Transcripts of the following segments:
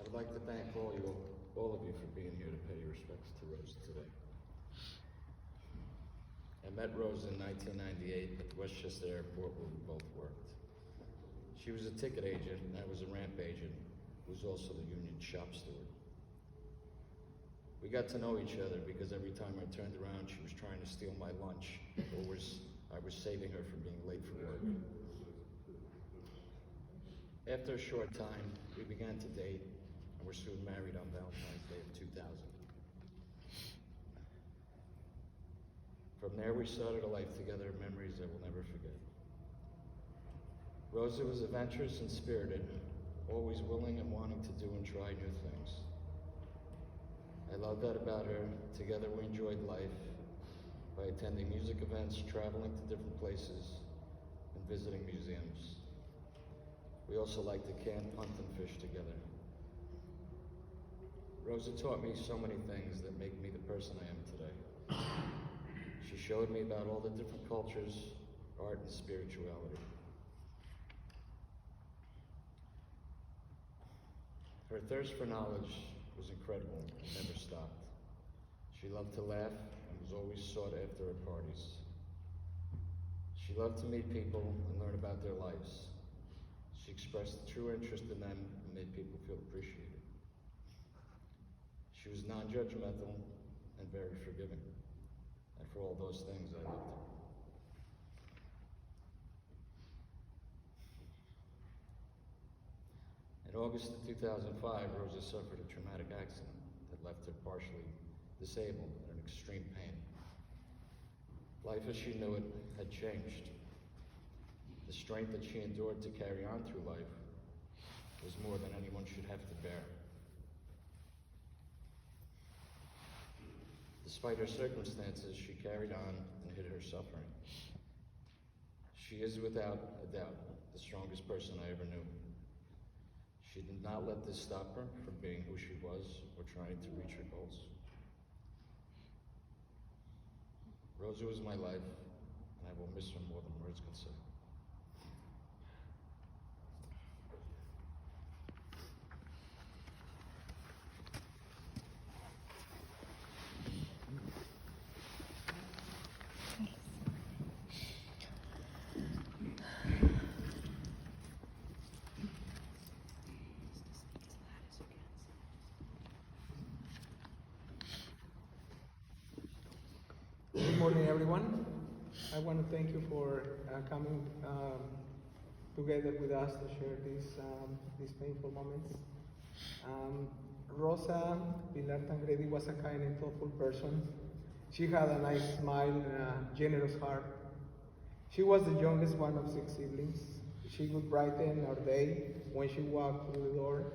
I'd like to thank all of you for being here to pay your respects to Rose today. I met Rose in 1998 at the Westchester Airport where we both worked. She was a ticket agent and I was a ramp agent who was also the union shop steward. We got to know each other because every time I turned around she was trying to steal my lunch or I was saving her from being late for work. After a short time, we began to date and were soon married on Valentine's Day of 2000. From there, we started a life together, memories I will never forget. Rosa was adventurous and spirited, always willing and wanting to do and try new things. I love that about her. Together we enjoyed life by attending music events, traveling to different places, and visiting museums. We also liked to camp, hunt, and fish together. Rosa taught me so many things that make me the person I am today. She showed me about all the different cultures, art, and spirituality. Her thirst for knowledge was incredible and never stopped. She loved to laugh and was always sought after at parties. She loved to meet people and learn about their lives. She expressed true interest in them and made people feel appreciated. She was non-judgmental and very forgiving. And for all those things, I loved her. In August of 2005, Rosa suffered a traumatic accident that left her partially disabled and in extreme pain. Life as she knew it had changed. The strength that she endured to carry on through life was more than anyone should have to bear. Despite her circumstances, she carried on and hid her suffering. She is without a doubt the strongest person I ever knew. She did not let this stop her from being who she was or trying to reach her goals. Rosa was my life, and I will miss her more than words can say. Good morning, everyone. I want to thank you for coming together with us to share these painful moments. Rosa Pilar Tangredi was a kind and thoughtful person. She had a nice smile and a generous heart. She was the youngest one of 6 siblings. She would brighten our day when she walked through the door.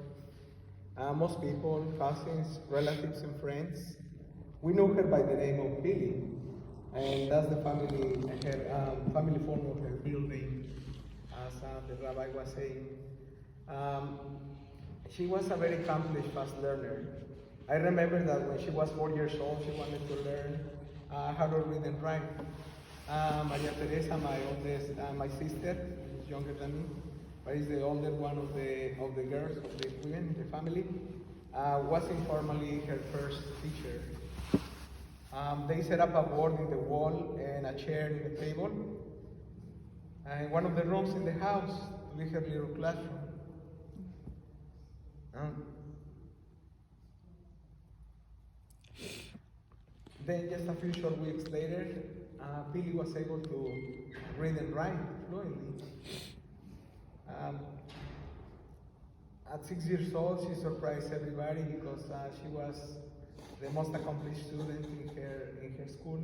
Most people, cousins, relatives, and friends, we knew her by the name of Billy. And that's the family form of her real name, as the rabbi was saying. She was a very accomplished fast learner. I remember that when she was 4 years old, she wanted to learn how to read and write. Maria Teresa, my sister, is younger than me, but is the older one of the girls of the women in the family, was informally her first teacher. They set up a board in the wall and a chair in the table. And one of the rooms in the house to be her little classroom. Then just a few short weeks later, Billy was able to read and write fluently. At 6 years old, she surprised everybody because she was the most accomplished student in her school,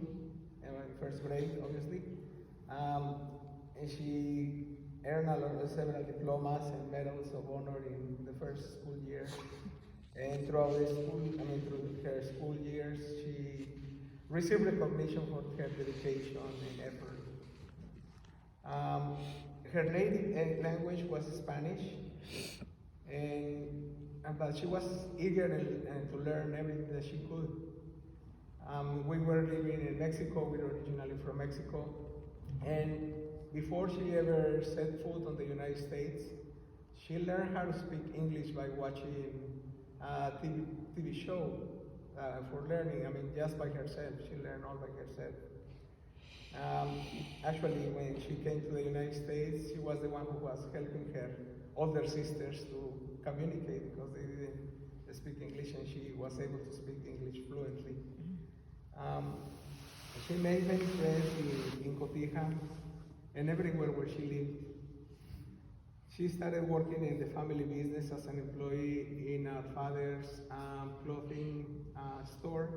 in first grade, obviously. And she earned several diplomas and medals of honor in the first school year. And throughout through her school years, she received recognition for her dedication and effort. Her native language was Spanish, but she was eager to learn everything that she could. We were living in Mexico. We were originally from Mexico. And before she ever set foot on the United States, she learned how to speak English by watching TV show for learning. I mean, just by herself. She learned all by herself. Actually, when she came to the United States, she was the one who was helping her older sisters to communicate because they didn't speak English, and she was able to speak English fluently. She made many friends in Cotija and everywhere where she lived. She started working in the family business as an employee in her father's clothing store.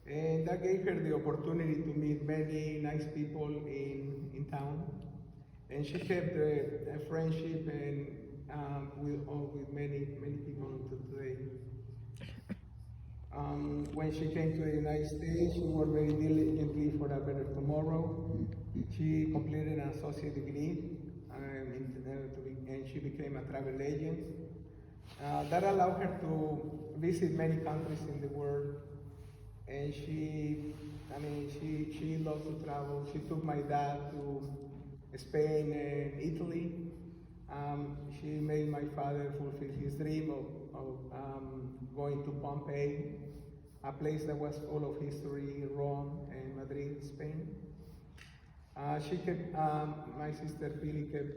And that gave her the opportunity to meet many nice people in town. And she kept a friendship and with many people until today. When she came to the United States, she worked very diligently for a better tomorrow. She completed an associate degree, and she became a travel agent. That allowed her to visit many countries in the world. And she loves to travel. She took my dad to Spain and Italy. She made my father fulfill his dream of going to Pompeii, a place that was full of history, Rome and Madrid, Spain. My sister Pili kept